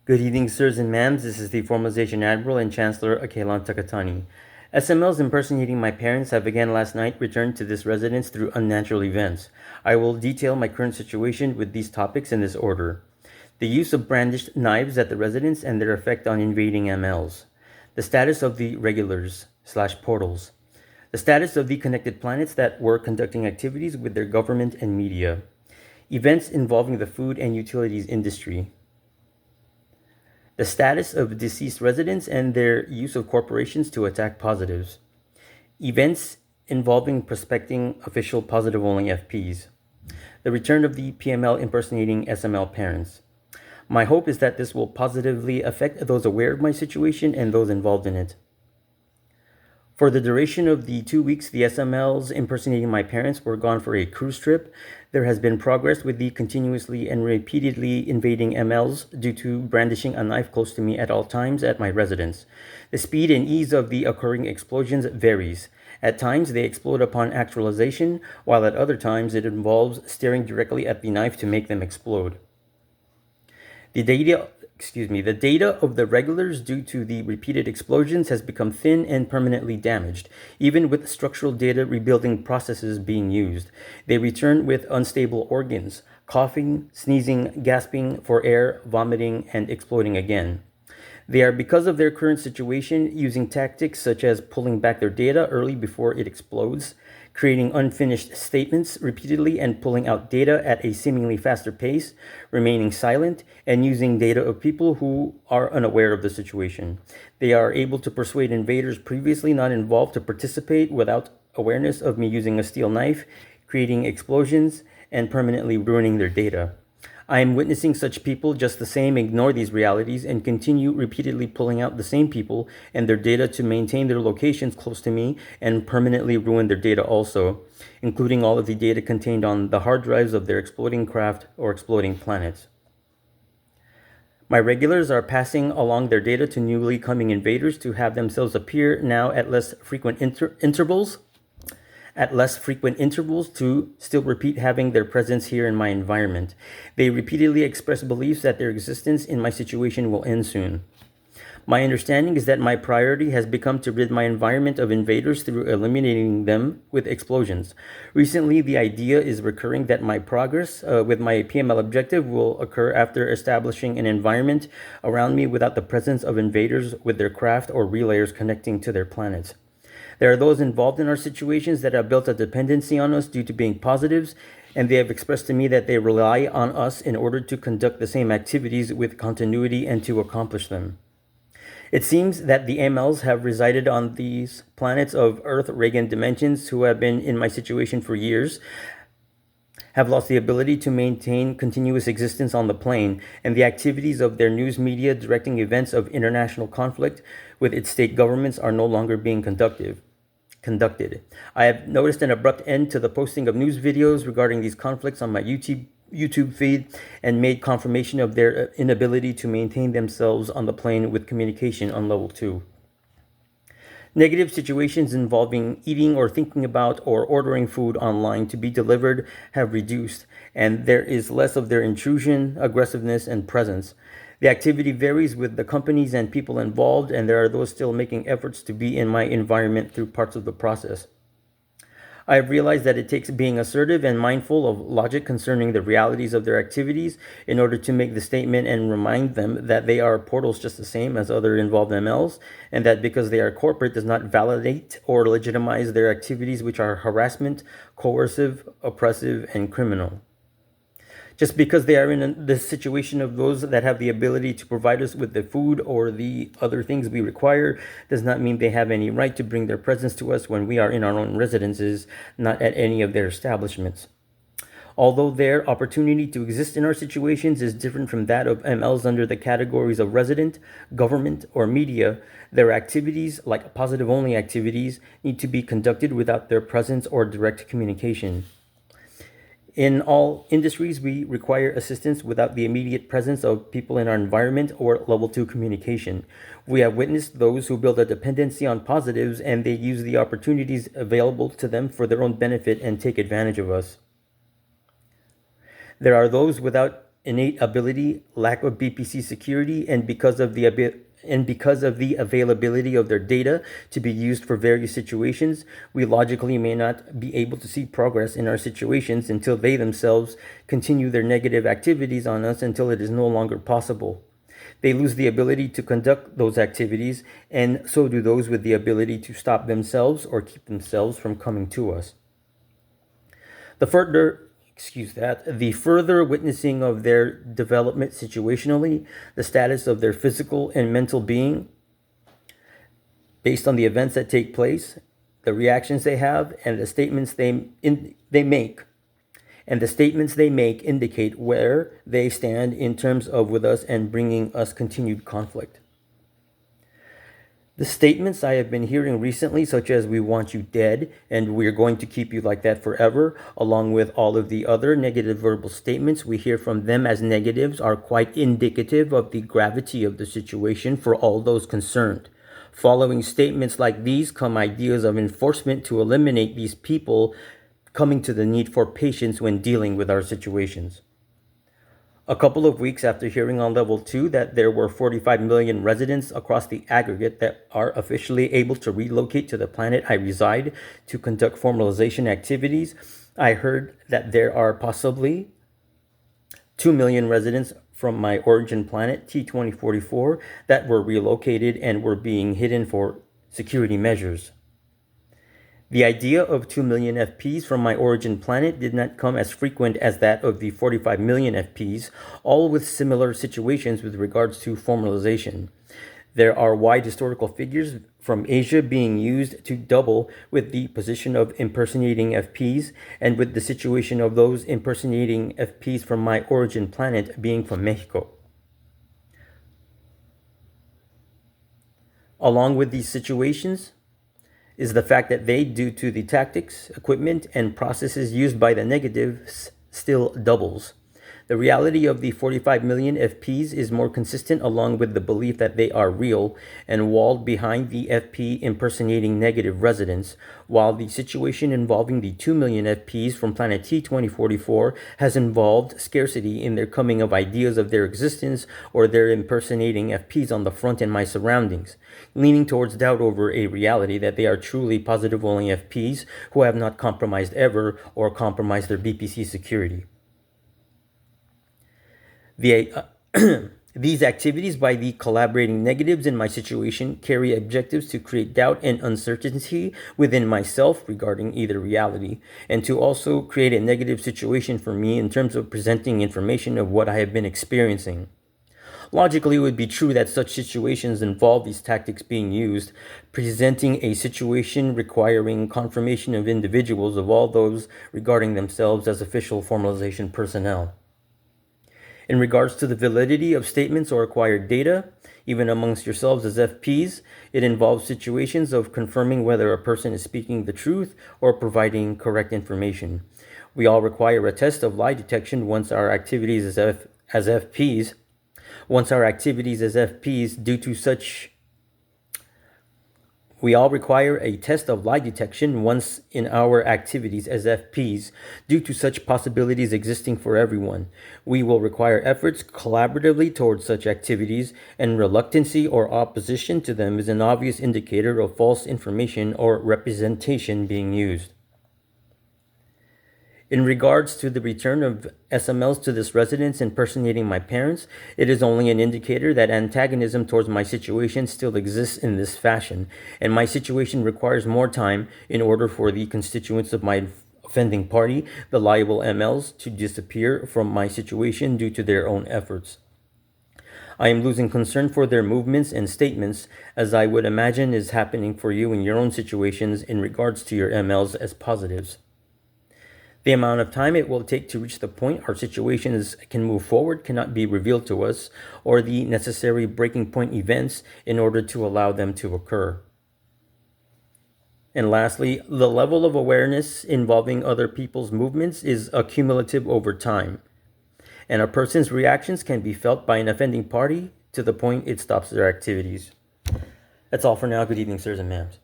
Good evening, sirs and ma'ams. This is the Formalization Admiral and Chancellor Aqeilan Takatani. SMLs impersonating my parents have again last night returned to this residence through unnatural events. I will detail my current situation with these topics in this order. The use of brandished knives at the residence and their effect on invading MLs. The status of the regulars/portals. The status of the connected planets that were conducting activities with their government and media. Events involving the food and utilities industry. The status of deceased residents and their use of corporations to attack positives. Events involving prospecting official positive-only FPs. The return of the PML impersonating SML parents. My hope is that this will positively affect those aware of my situation and those involved in it. For the duration of the 2 weeks the SMLs impersonating my parents were gone for a cruise trip, there has been progress with the continuously and repeatedly invading MLs due to brandishing a knife close to me at all times at my residence. The speed and ease of the occurring explosions varies. At times they explode upon actualization, while at other times it involves staring directly at the knife to make them explode. The data of the regulars due to the repeated explosions has become thin and permanently damaged, even with structural data rebuilding processes being used. They return with unstable organs, coughing, sneezing, gasping for air, vomiting, and exploding again. They are, because of their current situation, using tactics such as pulling back their data early before it explodes, creating unfinished statements repeatedly and pulling out data at a seemingly faster pace, remaining silent, and using data of people who are unaware of the situation. They are able to persuade invaders previously not involved to participate without awareness of me using a steel knife, creating explosions, and permanently ruining their data. I am witnessing such people just the same ignore these realities and continue repeatedly pulling out the same people and their data to maintain their locations close to me and permanently ruin their data also, including all of the data contained on the hard drives of their exploding craft or exploding planets. My regulars are passing along their data to newly coming invaders to have themselves appear now at less frequent intervals to still repeat having their presence here in my environment. They repeatedly express beliefs that their existence in my situation will end soon. My understanding is that my priority has become to rid my environment of invaders through eliminating them with explosions. Recently, the idea is recurring that my progress with my PML objective will occur after establishing an environment around me without the presence of invaders with their craft or relayers connecting to their planets. There are those involved in our situations that have built a dependency on us due to being positives, and they have expressed to me that they rely on us in order to conduct the same activities with continuity and to accomplish them. It seems that the MLs have resided on these planets of Earth, Reagan dimensions who have been in my situation for years, have lost the ability to maintain continuous existence on the plane, and the activities of their news media directing events of international conflict with its state governments are no longer being conducted. I have noticed an abrupt end to the posting of news videos regarding these conflicts on my YouTube feed and made confirmation of their inability to maintain themselves on the plane with communication on level 2. Negative situations involving eating or thinking about or ordering food online to be delivered have reduced, and there is less of their intrusion, aggressiveness, and presence. The activity varies with the companies and people involved, and there are those still making efforts to be in my environment through parts of the process. I have realized that it takes being assertive and mindful of logic concerning the realities of their activities in order to make the statement and remind them that they are portals just the same as other involved MLs, and that because they are corporate does not validate or legitimize their activities, which are harassment, coercive, oppressive, and criminal. Just because they are in the situation of those that have the ability to provide us with the food or the other things we require does not mean they have any right to bring their presence to us when we are in our own residences, not at any of their establishments. Although their opportunity to exist in our situations is different from that of MLs under the categories of resident, government, or media, their activities, like positive-only activities, need to be conducted without their presence or direct communication. In all industries, we require assistance without the immediate presence of people in our environment or level 2 communication. We have witnessed those who build a dependency on positives and they use the opportunities available to them for their own benefit and take advantage of us. There are those without innate ability, lack of BPC security, and because of the availability of their data to be used for various situations, we logically may not be able to see progress in our situations until they themselves continue their negative activities on us until it is no longer possible. They lose the ability to conduct those activities, and so do those with the ability to stop themselves or keep themselves from coming to us. The further witnessing of their development situationally, the status of their physical and mental being, based on the events that take place, the reactions they have, and the statements they make. And the statements they make indicate where they stand in terms of with us and bringing us continued conflict. The statements I have been hearing recently, such as "we want you dead" and "we're going to keep you like that forever," along with all of the other negative verbal statements we hear from them as negatives, are quite indicative of the gravity of the situation for all those concerned. Following statements like these come ideas of enforcement to eliminate these people coming to the need for patience when dealing with our situations. A couple of weeks after hearing on level 2 that there were 45 million residents across the aggregate that are officially able to relocate to the planet I reside to conduct formalization activities, I heard that there are possibly 2 million residents from my origin planet, T2044, that were relocated and were being hidden for security measures. The idea of 2 million FPs from my origin planet did not come as frequent as that of the 45 million FPs, all with similar situations with regards to formalization. There are wide historical figures from Asia being used to double with the position of impersonating FPs, and with the situation of those impersonating FPs from my origin planet being from Mexico. Along with these situations is the fact that they, due to the tactics, equipment, and processes used by the negatives, still doubles. The reality of the 45 million FPs is more consistent, along with the belief that they are real and walled behind the FP impersonating negative residents, while the situation involving the 2 million FPs from planet T2044 has involved scarcity in their coming of ideas of their existence or their impersonating FPs on the front in my surroundings, leaning towards doubt over a reality that they are truly positive only FPs who have not compromised ever or compromised their BPC security. These activities by the collaborating negatives in my situation carry objectives to create doubt and uncertainty within myself regarding either reality, and to also create a negative situation for me in terms of presenting information of what I have been experiencing. Logically, it would be true that such situations involve these tactics being used, presenting a situation requiring confirmation of individuals of all those regarding themselves as official formalization personnel. In regards to the validity of statements or acquired data, even amongst yourselves as FPs, it involves situations of confirming whether a person is speaking the truth or providing correct information. We all require a test of lie detection once our activities as FPs due to such We all require a test of lie detection once in our activities as FPs due to such possibilities existing for everyone. We will require efforts collaboratively towards such activities, and reluctancy or opposition to them is an obvious indicator of false information or representation being used. In regards to the return of SMLs to this residence impersonating my parents, it is only an indicator that antagonism towards my situation still exists in this fashion, and my situation requires more time in order for the constituents of my offending party, the liable MLs, to disappear from my situation due to their own efforts. I am losing concern for their movements and statements, as I would imagine is happening for you in your own situations in regards to your MLs as positives. The amount of time it will take to reach the point our situations can move forward cannot be revealed to us, or the necessary breaking point events in order to allow them to occur. And lastly, the level of awareness involving other people's movements is accumulative over time, and a person's reactions can be felt by an offending party to the point it stops their activities. That's all for now. Good evening, sirs and ma'ams.